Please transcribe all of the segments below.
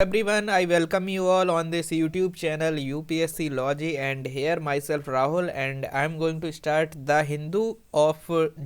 Everyone, I welcome you all on this YouTube channel UPSClogy, and here myself Rahul, and I am going to start the Hindu of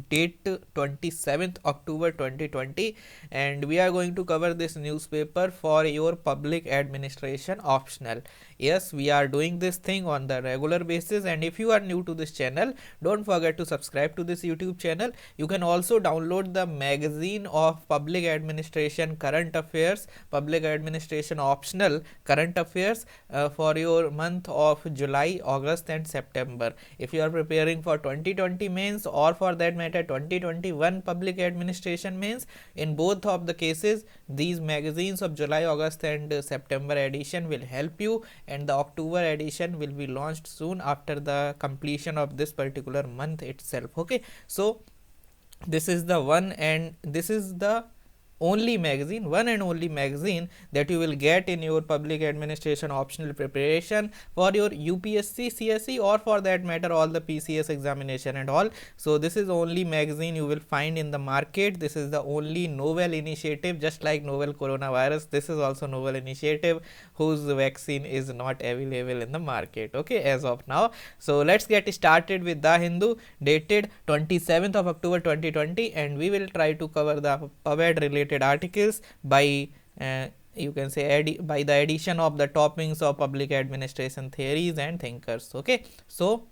date 27th October 2020, and we are going to cover this newspaper for your public administration optional. Yes, we are doing this thing on the regular basis, and if you are new to this channel, don't forget to subscribe to this YouTube channel. You can also download the magazine of public administration current affairs, public administration optional current affairs for your month of July, August and September. If you are preparing for 2020 mains, or for that matter 2021 public administration mains, in both of the cases these magazines of July, August and September edition will help you, and the October edition will be launched soon after the completion of this particular month itself. Okay, so this is the one, and this is the only magazine, one and only magazine that you will get in your public administration optional preparation for your UPSC CSE, or for that matter all the PCS examination and all. So this is only magazine you will find in the market. This is the only novel initiative, just like novel coronavirus. This is also novel initiative whose vaccine is not available in the market, okay, as of now. So let's get started with the Hindu dated 27th of October 2020, and we will try to cover the PubEd related articles by you can say by the addition of the toppings of public administration theories and thinkers. Okay, so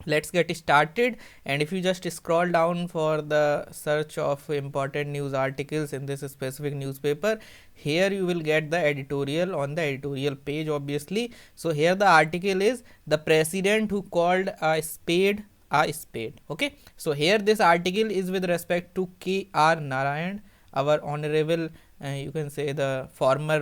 let's get started, and if you just scroll down for the search of important news articles in this specific newspaper, here you will get the editorial on the editorial page, obviously. So here the article is the president who called a spade a spade. Okay, so here this article is with respect to K.R. Narayan, our honorable you can say the former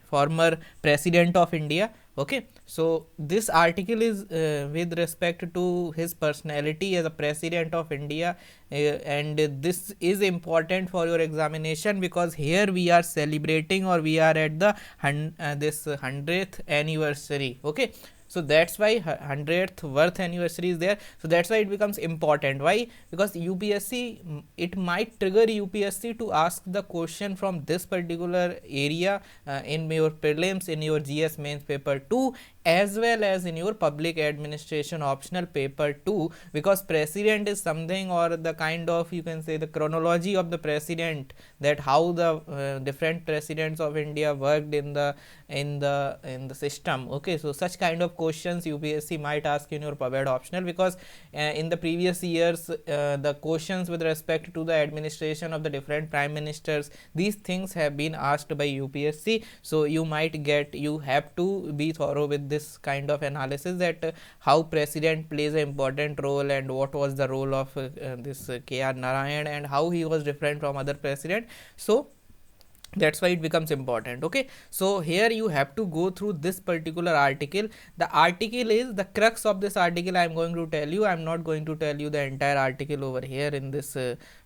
former president of India. Okay, so this article is with respect to his personality as a president of India, and this is important for your examination, because here we are celebrating, or we are at the this 100th anniversary. Okay, so that's why 100th birth anniversary is there, so that's why it becomes important. Why? Because UPSC, it might trigger UPSC to ask the question from this particular area in your prelims, in your GS mains paper 2, as well as in your public administration optional paper 2, because president is something, or the kind of, you can say, the chronology of the president, that how the different presidents of India worked in the system. Okay, so such kind of questions UPSC might ask in your PubEd optional, because in the previous years the questions with respect to the administration of the different prime ministers, these things have been asked by UPSC. So you have to be thorough with this kind of analysis, that how president plays an important role, and what was the role of this K.R. Narayan, and how he was different from other president. So that's why it becomes important. Okay, so here you have to go through this particular article. The article is the crux of this article. I am going to tell you, I am not going to tell you the entire article over here in this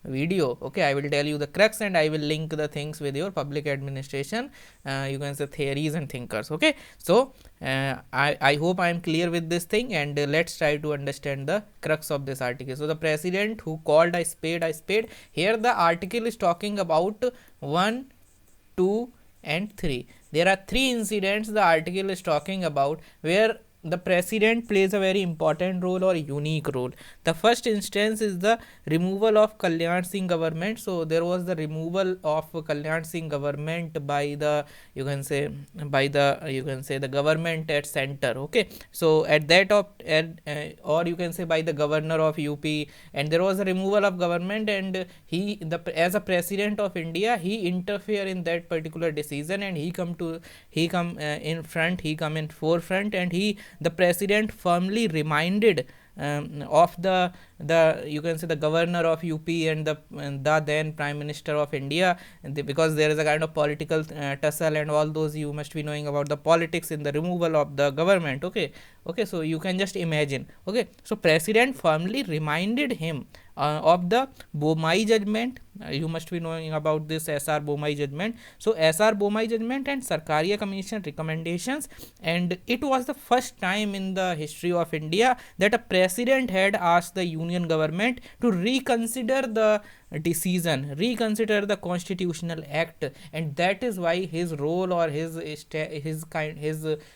video. Okay, I will tell you the crux, and I will link the things with your public administration you can say theories and thinkers. Okay, so I hope I am clear with this thing, and let's try to understand the crux of this article. So the president who called a spade, here the article is talking about 1, 2 and 3. There are 3 incidents the article is talking about, where the president plays a very important role or unique role. The first instance is the removal of Kalyan Singh government. So there was the removal of Kalyan Singh government by the, you can say the government at center. Okay, so at that or you can say by the governor of UP, and there was a removal of government, and as a president of India, he interfere in that particular decision, and he come in forefront, and the president firmly reminded of the you can say the governor of UP and the then prime minister of India, because there is a kind of political tussle and all those, you must be knowing about the politics in the removal of the government. Okay, so you can just imagine. Okay, so president firmly reminded him of the Bomai judgment. You must be knowing about this SR Bomai judgment. So SR Bomai judgment and Sarkaria Commission recommendations, and it was the first time in the history of India that a president had asked the union government to reconsider the decision, reconsider the constitutional act, and that is why his role or his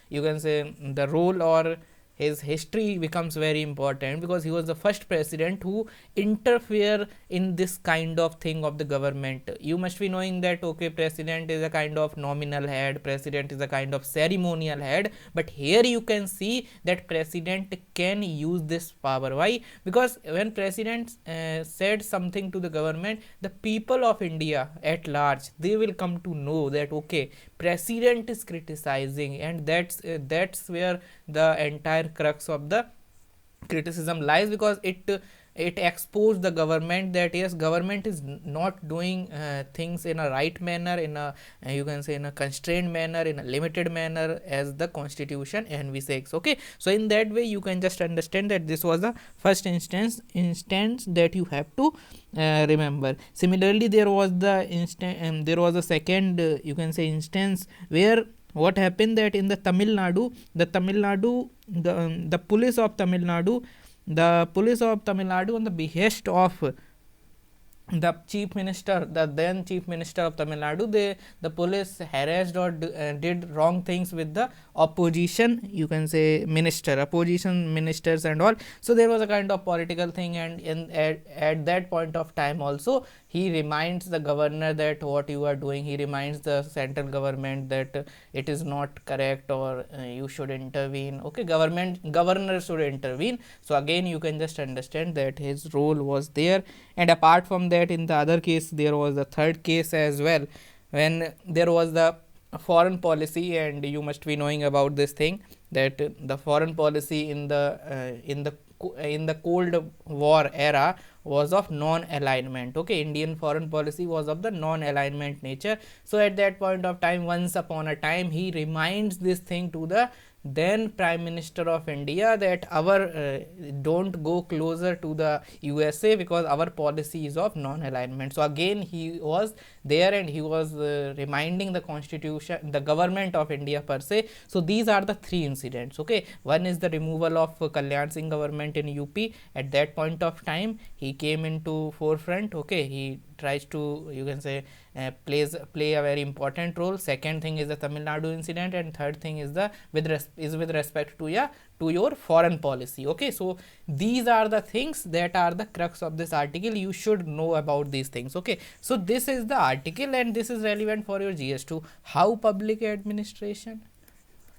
you can say the role or his history becomes very important, because he was the first president who interfere in this kind of thing of the government. You must be knowing that okay, president is a kind of nominal head, president is a kind of ceremonial head, but here you can see that president can use this power. Why? Because when president said something to the government, the people of India at large, they will come to know that okay, president is criticizing, and that's where the entire crux of the criticism lies, because it exposed the government that yes, government is not doing things in a right manner, in a you can say in a constrained manner, in a limited manner as the constitution envisages. Okay, so in that way you can just understand that this was the first instance that you have to remember. Similarly, there was there was a second you can say instance where what happened that in the Tamil Nadu, the police of Tamil Nadu, on the behest of the chief minister, the then chief minister of Tamil Nadu, the police harassed or did wrong things with the opposition, you can say opposition ministers and all. So there was a kind of political thing, and at that point of time also he reminds the governor that what you are doing, he reminds the central government that it is not correct, or you should intervene. Okay, governor should intervene. So again you can just understand that his role was there. And apart from that, in the other case, there was a third case as well, when there was the foreign policy, and you must be knowing about this thing, that the foreign policy in the Cold War era was of non-alignment. Okay, Indian foreign policy was of the non-alignment nature. So at that point of time, once upon a time, he reminds this thing to the then Prime Minister of India that our don't go closer to the USA because our policy is of non-alignment. So again he was there, and he was reminding the constitution, the government of India per se. So these are the three incidents. Okay, one is the removal of Kalyan Singh government in UP. At that point of time he came into forefront. Okay, he tries to, you can say, play a very important role. Second thing is the Tamil Nadu incident, and third thing is the with respect to your foreign policy. Okay, so these are the things that are the crux of this article. You should know about these things. Okay, so this is the article, and this is relevant for your GS2. How public administration,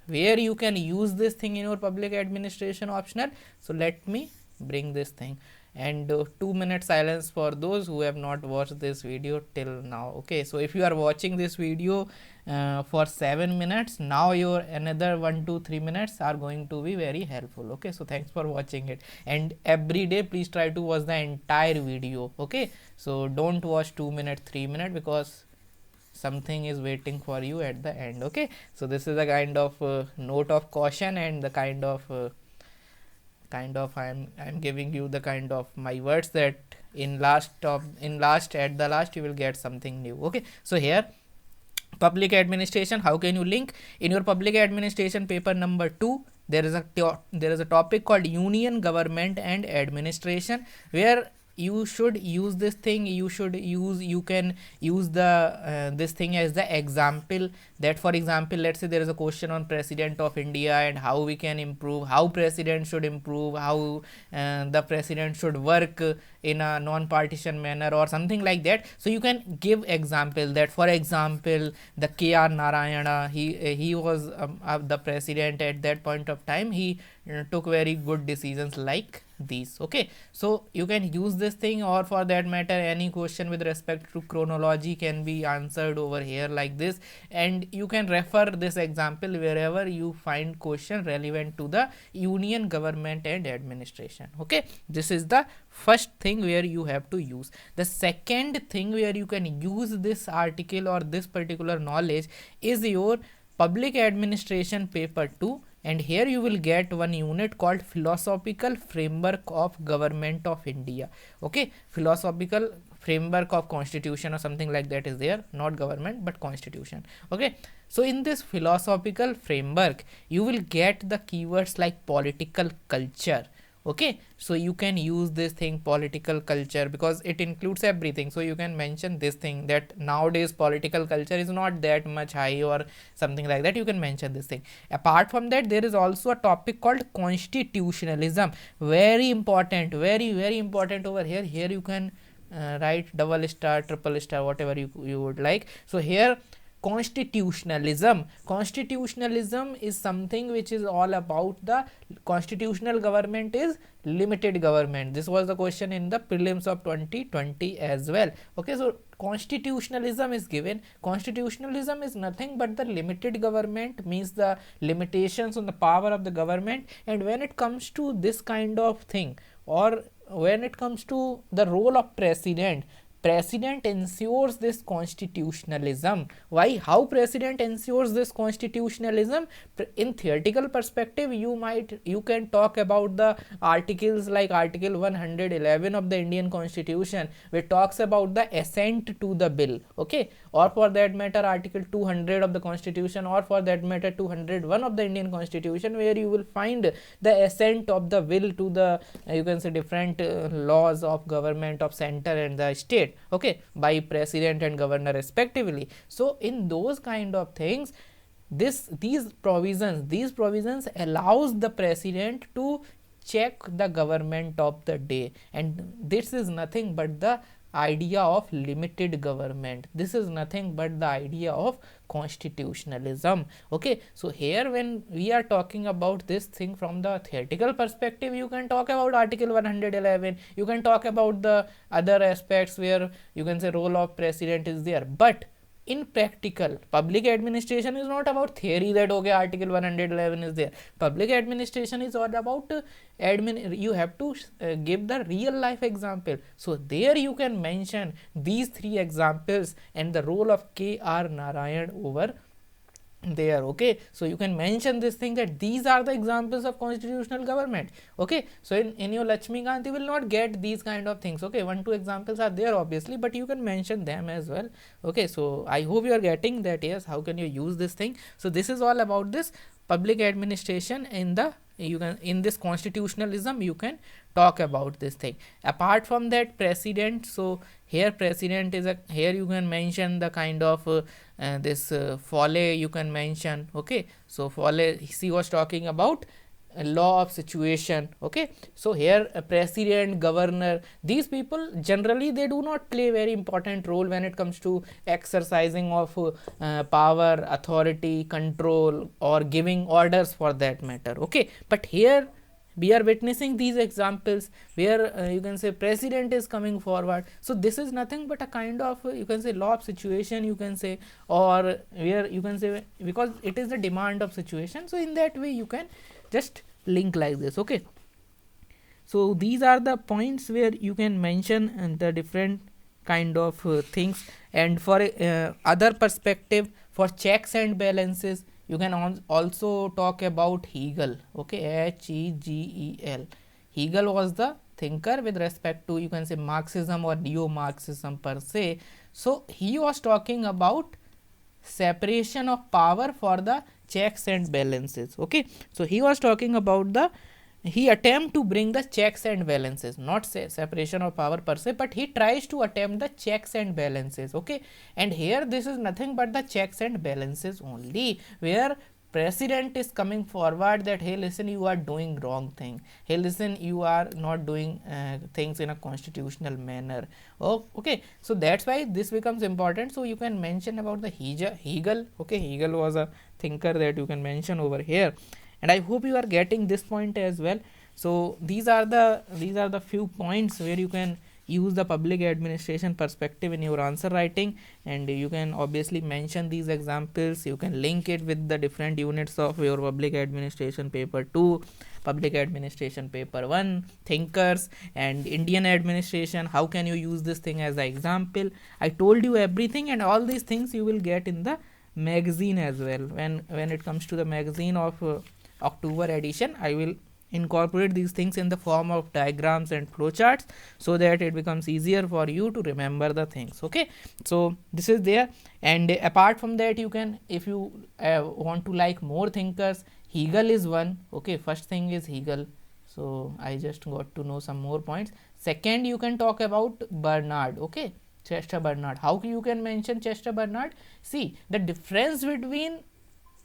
where you can use this thing in your public administration optional. So let me bring this thing, and 2 minute silence for those who have not watched this video till now. Okay, so if you are watching this video for 7 minutes, now your another 1 to 3 minutes are going to be very helpful. Okay, so thanks for watching it, and every day please try to watch the entire video. Okay, so don't watch 2 minutes 3 minutes, because something is waiting for you at the end. Okay, so this is a kind of note of caution, and the kind of I'm giving you the kind of my words that at the last you will get something new. Okay, so here public administration, how can you link? In your public administration paper number 2, there is a topic called union government and administration, where you should use this thing. You can use the this thing as the example, that for example, let's say there is a question on president of India and how we can improve, how president should improve, how the president should work in a non-partisan manner or something like that. So you can give example that, for example, the K.R. Narayana, he was the president at that point of time. He took very good decisions like these. Okay, so you can use this thing, or for that matter any question with respect to chronology can be answered over here like this, and you can refer this example wherever you find question relevant to the union government and administration. Okay, this is the first thing where you have to use. The second thing where you can use this article or this particular knowledge is your public administration paper 2, and here you will get one unit called philosophical framework of government of India. Okay, philosophical framework of constitution or something like that is there, not government but constitution. Okay, so in this philosophical framework you will get the keywords like political culture. Okay, so you can use this thing political culture because it includes everything. So you can mention this thing that nowadays political culture is not that much high or something like that. You can mention this thing. Apart from that, there is also a topic called constitutionalism. Very important, very important over here. Here you can write double star, triple star, whatever you would like. So here constitutionalism is something which is all about the constitutional government is limited government. This was the question in the prelims of 2020 as well. Okay, so constitutionalism is given. Constitutionalism is nothing but the limited government, means the limitations on the power of the government. And when it comes to this kind of thing, or when it comes to the role of president ensures this constitutionalism. Why? How president ensures this constitutionalism? In theoretical perspective, you can talk about the articles like article 111 of the Indian Constitution, which talks about the assent to the bill. Okay, or for that matter article 200 of the Constitution, or for that matter 201 of the Indian Constitution, where you will find the assent of the will to the you can say different laws of government of center and the state. Okay, by president and governor respectively. So in those kind of things, these provisions allows the president to check the government of the day, and this is nothing but the idea of limited government. This is nothing but the idea of constitutionalism. Okay, so here when we are talking about this thing from the theoretical perspective, you can talk about article 111, you can talk about the other aspects where you can say role of president is there. But in practical, public administration is not about theory that okay article 111 is there. Public administration is all about you have to give the real life example. So there you can mention these three examples and the role of K.R. Narayan over there. Okay, so you can mention this thing that these are the examples of constitutional government. Okay, so in your Lakshmikant you will not get these kind of things. Okay, 1-2 examples are there obviously, but you can mention them as well. Okay, so I hope you are getting that. Yes, how can you use this thing? So this is all about this public administration in the in this constitutionalism you can talk about this thing. Apart from that, president, so here president is here you can mention the kind of this Foley you can mention. Okay, so Foley, he was talking about a law of situation. Okay, so here president, governor, these people generally they do not play very important role when it comes to exercising of power, authority, control, or giving orders for that matter. Okay, but here we are witnessing these examples where you can say president is coming forward. So this is nothing but a kind of you can say law of situation, you can say, or where you can say because it is the demand of situation. So in that way you can just link like this. Okay, so these are the points where you can mention the different kind of things. And for other perspective, for checks and balances, you can also talk about Hegel. Okay, Hegel. Hegel was the thinker with respect to you can say Marxism or neo-Marxism per se. So he was talking about separation of power for the checks and balances. Okay, so he was talking about he attempt to bring the checks and balances, not say separation of power per se, but he tries to attempt the checks and balances. Okay, and here this is nothing but the checks and balances only, where president is coming forward that hey listen, you are doing wrong thing, hey listen, you are not doing things in a constitutional manner. Oh, okay, so that's why this becomes important. So you can mention about the Hegel. Okay, Hegel was a thinker that you can mention over here, and I hope you are getting this point as well. So these are the few points where you can use the public administration perspective in your answer writing, and you can obviously mention these examples. You can link it with the different units of your public administration paper 2, public administration paper 1, thinkers, and Indian administration. How can you use this thing as an example? I told you everything, and all these things you will get in the magazine as well. When it comes to the magazine of October edition, I will incorporate these things in the form of diagrams and flowcharts, so that it becomes easier for you to remember the things. Okay, so this is there. And apart from that, you can, if you want to like more thinkers, Hegel is one. Okay, first thing is Hegel. So I just got to know some more points. Second, you can talk about Bernard. Okay, Chester Bernard. How you can mention Chester Bernard? See, the difference between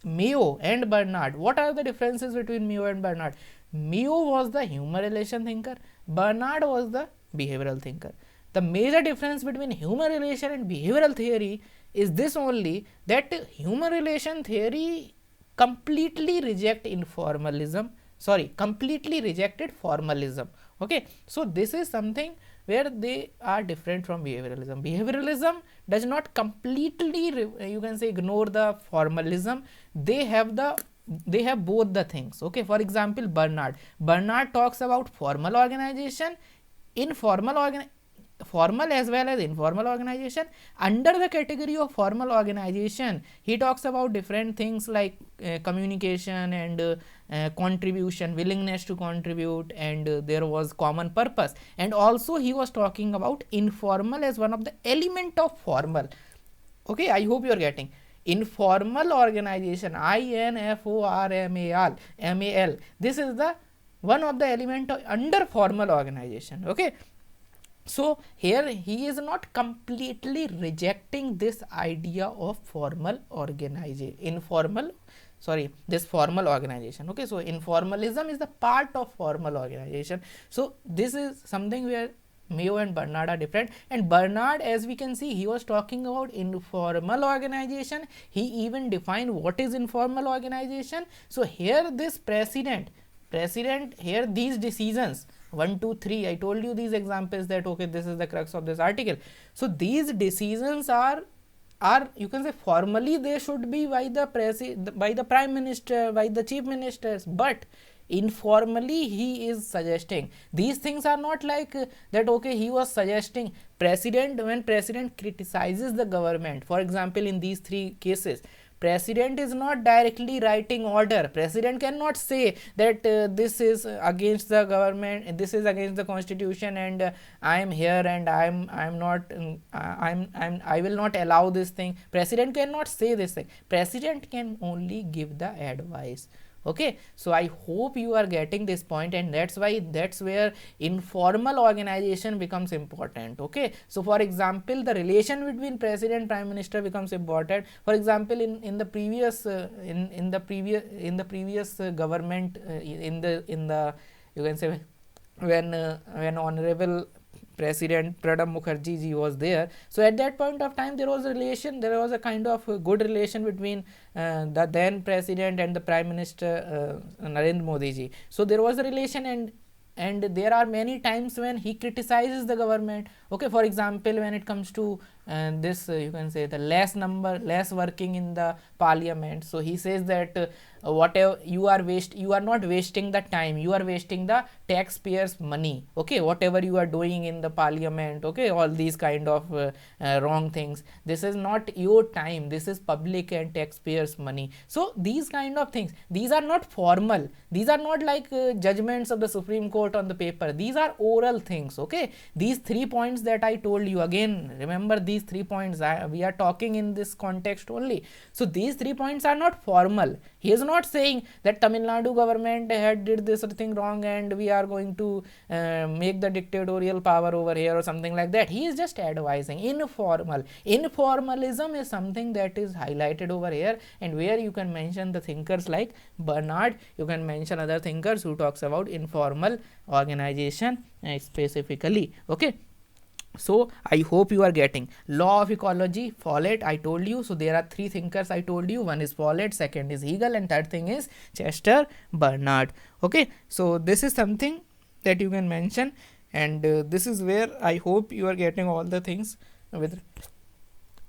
Mayo and Bernard. What are the differences between Mayo and Bernard? Mayo was the human relation thinker. Bernard was the behavioral thinker. The major difference between human relation and behavioral theory is this only, that human relation theory completely rejected formalism. Okay, so this is something where they are different from behavioralism. Behavioralism does not completely you can say ignore the formalism. They have both the things. Okay, for example, Bernard talks about formal organization, formal as well as informal organization. Under the category of formal organization, he talks about different things like communication and contribution, willingness to contribute, and there was common purpose. And also he was talking about informal as one of the element of formal. Okay, I hope you are getting. Informal organization, INFORMAL, this is the one of the element under formal organization. Okay, so here he is not completely rejecting this idea of formal organization, formal organization. Okay, so informalism is the part of formal organization. So this is something where Mayo and Bernard are different. And Bernard, as we can see, he was talking about informal organization. He even defined what is informal organization. So here this precedent here, these decisions 1, 2, 3, I told you these examples, that okay, this is the crux of this article. So these decisions are you can say formally they should be by the prime minister, by the chief ministers, but informally he is suggesting. These things are not like that okay, he was suggesting. When president criticizes the government, for example, in these three cases, president is not directly writing order. President cannot say that this is against the government, this is against the constitution, and I am here and I will not allow this thing. President cannot say this thing. President can only give the advice. Okay, so I hope you are getting this point, and that's where informal organization becomes important. Okay, so for example, the relation between president prime minister becomes important. For example, in the previous government, in the you can say when honorable President Pranab Mukherjee ji was there. So at that point of time, there was a kind of good relation between the then president and the prime minister Narendra Modi ji. So there was a relation, and there are many times when he criticizes the government. Okay, for example, when it comes to this you can say the less working in the parliament. So he says that whatever you are not wasting the time, you are wasting the taxpayers money. Okay, whatever you are doing in the parliament, okay, all these kind of wrong things, this is not your time, this is public and taxpayers money. So these kind of things, these are not formal, these are not like judgments of the Supreme Court on the paper, these are oral things. Okay, these 3 points that I told you, again remember these 3 points, we are talking in this context only. So these 3 points are not formal. He is not saying that Tamil Nadu government had did this thing wrong and we are going to make the dictatorial power over here or something like that. He is just advising. Informalism is something that is highlighted over here, and where you can mention the thinkers like Bernard, you can mention other thinkers who talks about informal organization specifically. Okay, so I hope you are getting. Law of ecology, Follett, I told you. So there are 3 thinkers I told you. One is Follett, second is Hegel, and third thing is Chester Bernard. Okay, so this is something that you can mention, and this is where I hope you are getting all the things with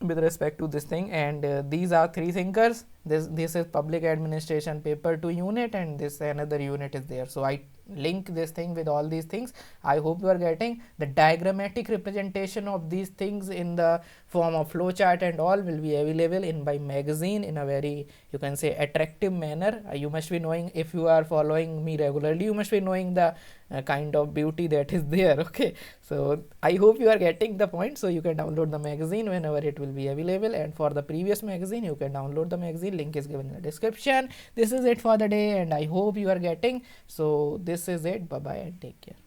respect to this thing. And these are 3 thinkers this is public administration paper 2 unit, and this another unit is there. So I link this thing with all these things. I hope you are getting the diagrammatic representation of these things in the form of flowchart and all will be available in my magazine in a very, you can say, attractive manner. You must be knowing, if you are following me regularly, you must be knowing the kind of beauty that is there. Okay, so I hope you are getting the point. So you can download the magazine whenever it will be available, and for the previous magazine you can download the magazine, link is given in the description. This is it for the day, and I hope you are getting. So this is it. Bye bye and take care.